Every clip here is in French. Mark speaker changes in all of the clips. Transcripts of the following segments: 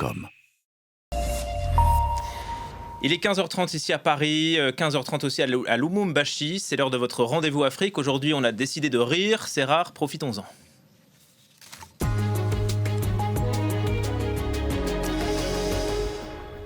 Speaker 1: lubumbashi.com.
Speaker 2: Il est 15h30 ici à Paris, 15h30 aussi à Lubumbashi. C'est l'heure de votre rendez-vous Afrique. Aujourd'hui, on a décidé de rire. C'est rare, profitons-en.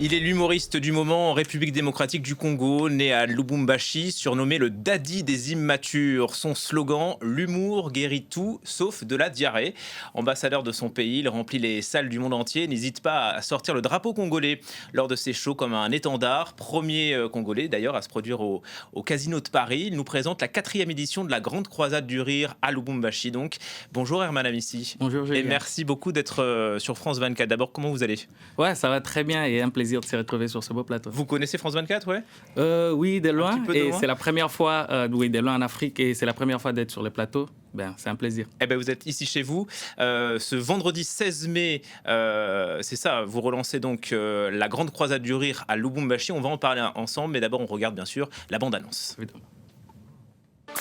Speaker 2: Il est l'humoriste du moment en République démocratique du Congo, né à Lubumbashi, surnommé le daddy des immatures. Son slogan, l'humour guérit tout, sauf de la diarrhée. Ambassadeur de son pays, il remplit les salles du monde entier, n'hésite pas à sortir le drapeau congolais lors de ses shows comme un étendard. Premier congolais d'ailleurs à se produire au Casino de Paris. Il nous présente la 4e édition de la Grande Croisade du Rire à Lubumbashi. Donc, bonjour Herman Amissi.
Speaker 3: Bonjour Julien.
Speaker 2: Et merci beaucoup d'être sur France 24. D'abord, comment vous allez ?
Speaker 3: Ouais, ça va très bien et un plaisir de se retrouver sur ce beau plateau.
Speaker 2: Vous connaissez France 24, ouais ?
Speaker 3: Oui, de loin.
Speaker 2: De
Speaker 3: et
Speaker 2: loin.
Speaker 3: c'est la première fois, de loin en Afrique, et c'est la première fois d'être sur le plateau. C'est un plaisir.
Speaker 2: Eh ben, vous êtes ici chez vous. Ce vendredi 16 mai, c'est ça, vous relancez donc la Grande Croisade du Rire à Lubumbashi. On va en parler ensemble, mais d'abord, on regarde bien sûr la bande-annonce.
Speaker 3: Évidemment.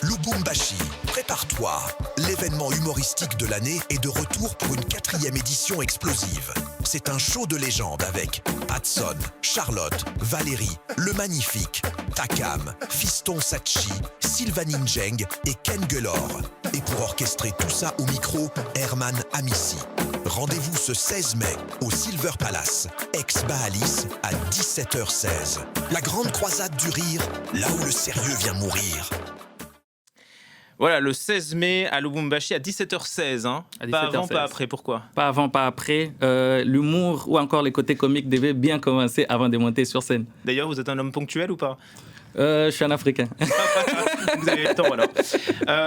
Speaker 4: Lubumbashi, prépare-toi. L'événement humoristique de l'année est de retour pour une 4e édition explosive. C'est un show de légende avec Hudson, Charlotte, Valérie, Le Magnifique, Takam, Fiston Sachi, Sylvanine Njeng et Ken Guelor. Et pour orchestrer tout ça au micro, Herman Amissi. Rendez-vous ce 16 mai au Silver Palace, ex-Baalis à 17h16. La grande croisade du rire, là où le sérieux vient mourir.
Speaker 2: Voilà, le 16 mai à Lubumbashi à 17h16. Hein.
Speaker 3: À 17h16.
Speaker 2: Pas avant, pas après. Pourquoi ?
Speaker 3: Pas avant, pas après. L'humour ou encore les côtés comiques devaient bien commencer avant de monter sur scène.
Speaker 2: D'ailleurs, vous êtes un homme ponctuel ou pas ?
Speaker 3: Je suis un Africain.
Speaker 2: Vous avez le temps alors.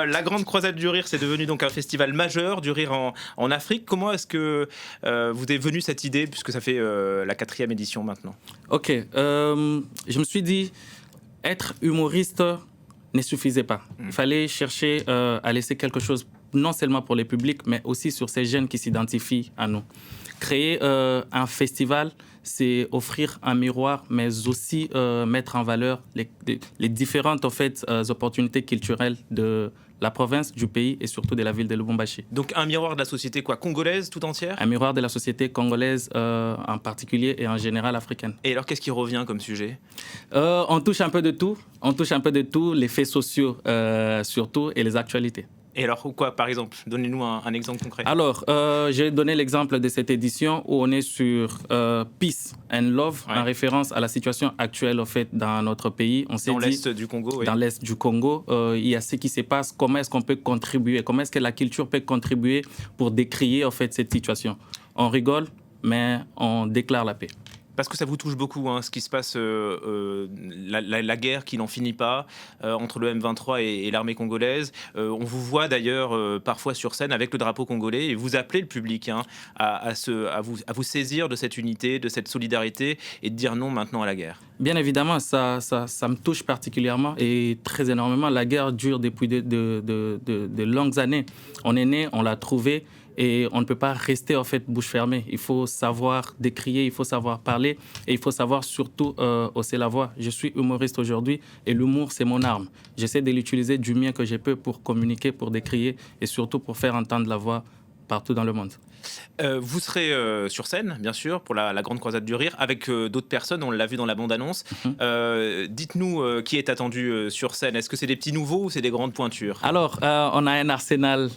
Speaker 2: La Grande Croisade du Rire, c'est devenu donc un festival majeur du rire en Afrique. Comment est-ce que vous est venue cette idée, puisque ça fait la 4e édition maintenant ?
Speaker 3: Ok, je me suis dit, être humoriste ne suffisait pas. Il fallait chercher à laisser quelque chose, non seulement pour les publics, mais aussi sur ces jeunes qui s'identifient à nous. Créer un festival, c'est offrir un miroir, mais aussi mettre en valeur les différentes en fait, opportunités culturelles de la province, du pays et surtout de la ville de Lubumbashi.
Speaker 2: Donc un miroir de la société congolaise tout entière ?
Speaker 3: Un miroir de la société congolaise en particulier et en général africaine.
Speaker 2: Et alors qu'est-ce qui revient comme sujet ?
Speaker 3: On touche un peu de tout. On touche un peu de tout, les faits sociaux surtout et les actualités.
Speaker 2: Et alors quoi, par exemple ? Donnez-nous un exemple concret.
Speaker 3: Alors, j'ai donné l'exemple de cette édition où on est sur Peace and Love,
Speaker 2: Ouais.
Speaker 3: en référence à la situation actuelle en fait, dans notre pays. On s'est
Speaker 2: Dans
Speaker 3: dit,
Speaker 2: l'Est du Congo, oui.
Speaker 3: dans l'Est du Congo, il y a ce qui se passe. Comment est-ce qu'on peut contribuer ? Comment est-ce que la culture peut contribuer pour décrier en fait, cette situation ? On rigole, mais on déclare la paix.
Speaker 2: Parce que ça vous touche beaucoup, hein, ce qui se passe, la guerre qui n'en finit pas entre le M23 et l'armée congolaise. On vous voit d'ailleurs parfois sur scène avec le drapeau congolais et vous appelez le public hein, à vous saisir de cette unité, de cette solidarité et de dire non maintenant à la guerre.
Speaker 3: Bien évidemment, ça me touche particulièrement et très énormément. La guerre dure depuis de longues années. On est né, on l'a trouvé. Et on ne peut pas rester en fait bouche fermée. Il faut savoir décrier, il faut savoir parler et il faut savoir surtout hausser la voix. Je suis humoriste aujourd'hui et l'humour, c'est mon arme. J'essaie de l'utiliser du mieux que je peux pour communiquer, pour décrier et surtout pour faire entendre la voix partout dans le monde.
Speaker 2: Vous serez sur scène, bien sûr, pour la Grande Croisade du Rire, avec d'autres personnes, on l'a vu dans la bande-annonce. Dites-nous qui est attendu sur scène. Est-ce que c'est des petits nouveaux ou c'est des grandes pointures ?
Speaker 3: Alors, on a un arsenal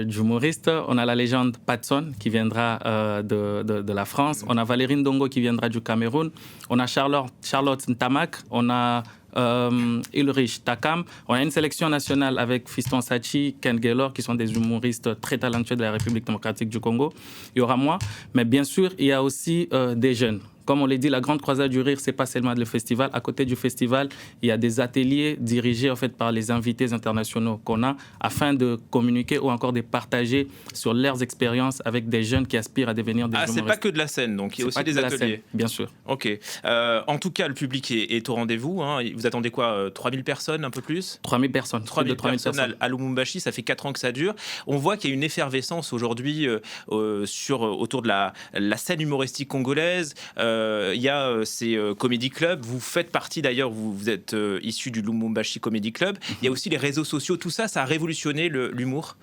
Speaker 3: d'humoristes. On a la légende Patson qui viendra de la France. On a Valérie Ndongo qui viendra du Cameroun. On a Charlotte Ntamak. On a Ulrich Takam. On a une sélection nationale avec Fiston Sachi, Ken Guelor, qui sont des humoristes très talentueux de la République démocratique du Congo. Il y aura moi, mais bien sûr, il y a aussi des jeunes. Comme on l'a dit, la Grande Croisade du Rire, ce n'est pas seulement le festival. À côté du festival, il y a des ateliers dirigés en fait, par les invités internationaux qu'on a afin de communiquer ou encore de partager sur leurs expériences avec des jeunes qui aspirent à devenir des humoristes.
Speaker 2: C'est pas que de la scène, donc il y a aussi des ateliers.
Speaker 3: Scène, bien sûr.
Speaker 2: Ok. En tout cas, le public est au rendez-vous. Hein. Vous attendez quoi 3000 personnes, un peu plus ?
Speaker 3: 3000 personnes.
Speaker 2: 3000 personnes à Lubumbashi, ça fait 4 ans que ça dure. On voit qu'il y a une effervescence aujourd'hui autour de la scène humoristique congolaise. Il y a ces comédie clubs. Vous faites partie d'ailleurs, vous êtes issu du Lubumbashi Comedy Club. Il y a aussi les réseaux sociaux. Tout ça, ça a révolutionné l'humour.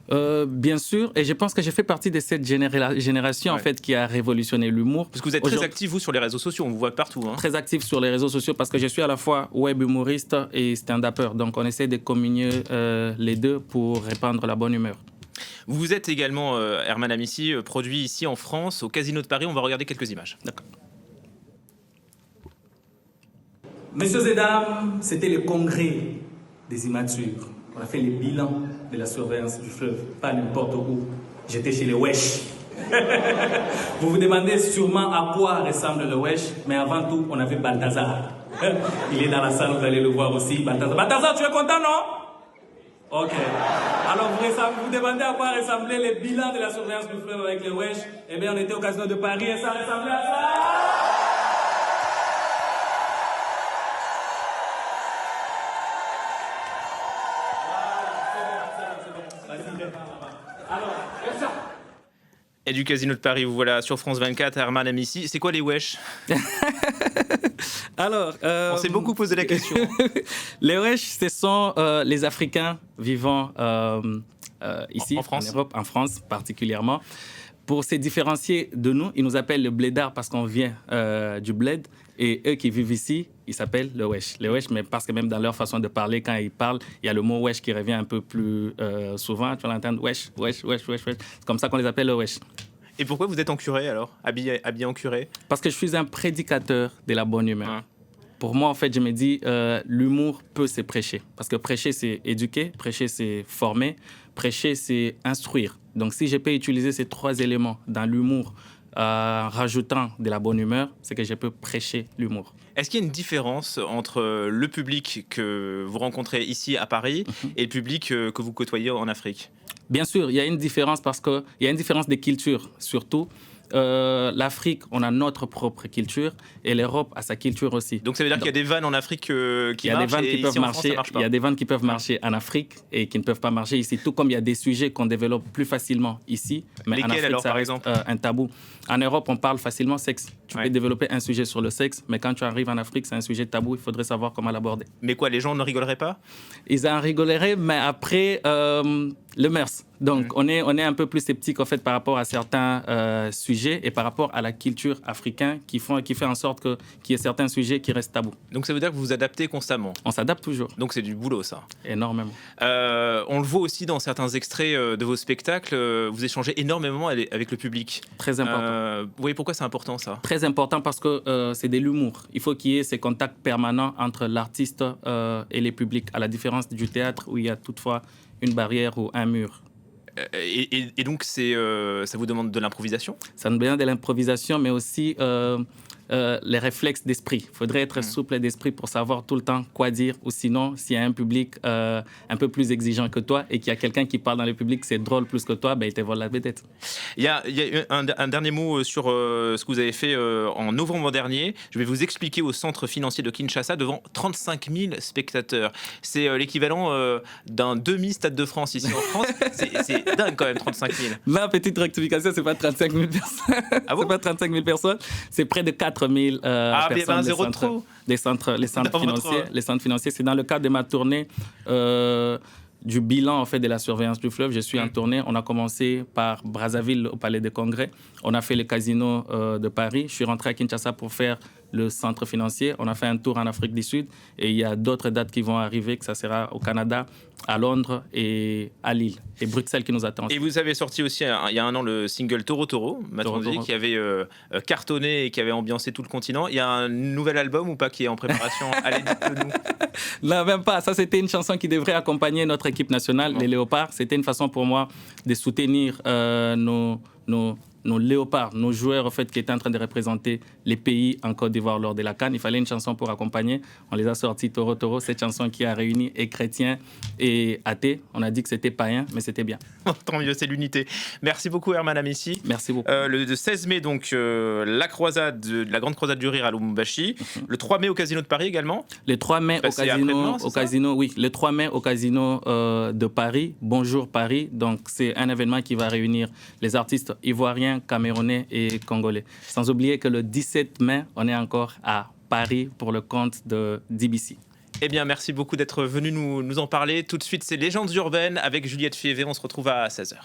Speaker 3: Bien sûr, et je pense que j'ai fait partie de cette génération en fait, qui a révolutionné l'humour.
Speaker 2: Parce que vous êtes très actif, vous, sur les réseaux sociaux, on vous voit partout. Hein.
Speaker 3: Très actif sur les réseaux sociaux parce que je suis à la fois web humoriste et stand-upper. Donc on essaie de communier les deux pour répandre la bonne humeur.
Speaker 2: Vous êtes également, Herman Amissi, produit ici en France, au Casino de Paris. On va regarder quelques images.
Speaker 3: D'accord.
Speaker 1: Messieurs et dames, c'était le congrès des immatures. On a fait le bilan de la surveillance du fleuve, pas n'importe où. J'étais chez les Wesh. Vous vous demandez sûrement à quoi ressemble le Wesh, mais avant tout, on avait Balthazar. Il est dans la salle, vous allez le voir aussi. Balthazar, tu es content, non? Ok. Alors, vous vous demandez à quoi ressemblait le bilan de la surveillance du fleuve avec les Wesh? Eh bien, on était au Casino de Paris et ça ressemblait à ça.
Speaker 2: Et du Casino de Paris, vous voilà sur France 24, Herman Amissi. C'est quoi les Wesh?
Speaker 3: Alors,
Speaker 2: on s'est beaucoup posé la question.
Speaker 3: Les Wesh, ce sont les Africains vivant ici,
Speaker 2: en France.
Speaker 3: En Europe, en France particulièrement. Pour se différencier de nous, ils nous appellent le blédard parce qu'on vient du bled. Et eux qui vivent ici, ils s'appellent le Wesh. Les Wesh, mais parce que même dans leur façon de parler, quand ils parlent, il y a le mot Wesh qui revient un peu plus souvent. Tu vas l'entendre, Wesh, Wesh, Wesh, Wesh, Wesh. C'est comme ça qu'on les appelle le Wesh.
Speaker 2: Et pourquoi vous êtes en curé alors, habillé en curé?
Speaker 3: Parce que je suis un prédicateur de la bonne humeur. Pour moi, en fait, je me dis, l'humour peut se prêcher. Parce que prêcher, c'est éduquer, prêcher, c'est former, prêcher, c'est instruire. Donc, si je peux utiliser ces trois éléments dans l'humour, rajoutant de la bonne humeur, c'est que je peux prêcher l'humour.
Speaker 2: Est-ce qu'il y a une différence entre le public que vous rencontrez ici à Paris et le public que vous côtoyez en Afrique?
Speaker 3: Bien sûr, il y a une différence parce qu'il y a une différence de culture, surtout. L'Afrique, on a notre propre culture et l'Europe a sa culture aussi.
Speaker 2: Donc ça veut dire qu'il y a des vannes en Afrique qui marchent et ici en France, ça marche pas.
Speaker 3: Il y a des vannes qui peuvent marcher en Afrique et qui ne peuvent pas marcher ici. Tout comme il y a des sujets qu'on développe plus facilement ici. Mais
Speaker 2: lesquels
Speaker 3: en Afrique,
Speaker 2: alors,
Speaker 3: ça
Speaker 2: par
Speaker 3: reste
Speaker 2: exemple
Speaker 3: un tabou. En Europe, on parle facilement sexe. Tu peux développer un sujet sur le sexe, mais quand tu arrives en Afrique, c'est un sujet tabou. Il faudrait savoir comment l'aborder.
Speaker 2: Mais quoi, les gens ne rigoleraient pas?
Speaker 3: Ils en rigoleraient, mais après, le mœurs. Donc, on est un peu plus sceptique en fait, par rapport à certains sujets et par rapport à la culture africaine qui fait en sorte qu'il y ait certains sujets qui restent tabous.
Speaker 2: Donc, ça veut dire que vous vous adaptez constamment?
Speaker 3: On s'adapte toujours.
Speaker 2: Donc, c'est du boulot, ça?
Speaker 3: Énormément.
Speaker 2: On le voit aussi dans certains extraits de vos spectacles. Vous échangez énormément avec le public.
Speaker 3: Très important.
Speaker 2: Vous voyez pourquoi c'est important, ça?
Speaker 3: Très important parce que c'est de l'humour. Il faut qu'il y ait ces contacts permanents entre l'artiste et les publics, à la différence du théâtre où il y a toutefois une barrière ou un mur.
Speaker 2: Et donc, ça vous demande de l'improvisation? Ça
Speaker 3: nous demande de l'improvisation, mais aussi les réflexes d'esprit. Il faudrait être souple d'esprit pour savoir tout le temps quoi dire. Ou sinon, s'il y a un public un peu plus exigeant que toi et qu'il y a quelqu'un qui parle dans le public, c'est drôle plus que toi, ben, il te vole la vedette.
Speaker 2: Il y a un dernier mot sur ce que vous avez fait en novembre dernier. Je vais vous expliquer au centre financier de Kinshasa devant 35 000 spectateurs. C'est l'équivalent d'un demi-stade de France ici en France. C'est dingue quand même, 35 000.
Speaker 3: Ma petite rectification, c'est pas 35 000 personnes.
Speaker 2: Ah bon?
Speaker 3: C'est pas 35 000 personnes, c'est près de 4 000 personnes. Les centres financiers, c'est dans le cadre de ma tournée du bilan en fait, de la surveillance du fleuve. Je suis en tournée. On a commencé par Brazzaville au Palais des Congrès. On a fait le Casino de Paris. Je suis rentré à Kinshasa pour faire le centre financier. On a fait un tour en Afrique du Sud. Et il y a d'autres dates qui vont arriver, que ça sera au Canada, à Londres et à Lille. Et Bruxelles qui nous attend.
Speaker 2: Et vous avez sorti aussi, il y a un an, le single Toro Toro, qui avait cartonné et qui avait ambiancé tout le continent. Il y a un nouvel album ou pas qui est en préparation? Allez, dites-le-nous.
Speaker 3: Non, même pas. Ça, c'était une chanson qui devrait accompagner notre équipe nationale, les Léopards. C'était une façon pour moi de soutenir nos léopards, nos joueurs en fait, qui étaient en train de représenter les pays en Côte d'Ivoire lors de la CAN. Il fallait une chanson pour accompagner. On les a sortis Toro Toro, cette chanson qui a réuni et chrétiens et athées. On a dit que c'était païen, mais c'était bien.
Speaker 2: Tant mieux, c'est l'unité. Merci beaucoup Herman Amissi.
Speaker 3: Merci beaucoup.
Speaker 2: Le 16 mai, donc, la grande croisade du rire à Lubumbashi. Le 3 mai au Casino de Paris également.
Speaker 3: Le 3 mai le 3 mai au Casino de Paris. Bonjour Paris. Donc, c'est un événement qui va réunir les artistes ivoiriens, camerounais et congolais. Sans oublier que le 17 mai, on est encore à Paris pour le compte de DBC.
Speaker 2: Eh bien, merci beaucoup d'être venu nous en parler. Tout de suite, c'est Légendes urbaines avec Juliette Fievé. On se retrouve à 16h.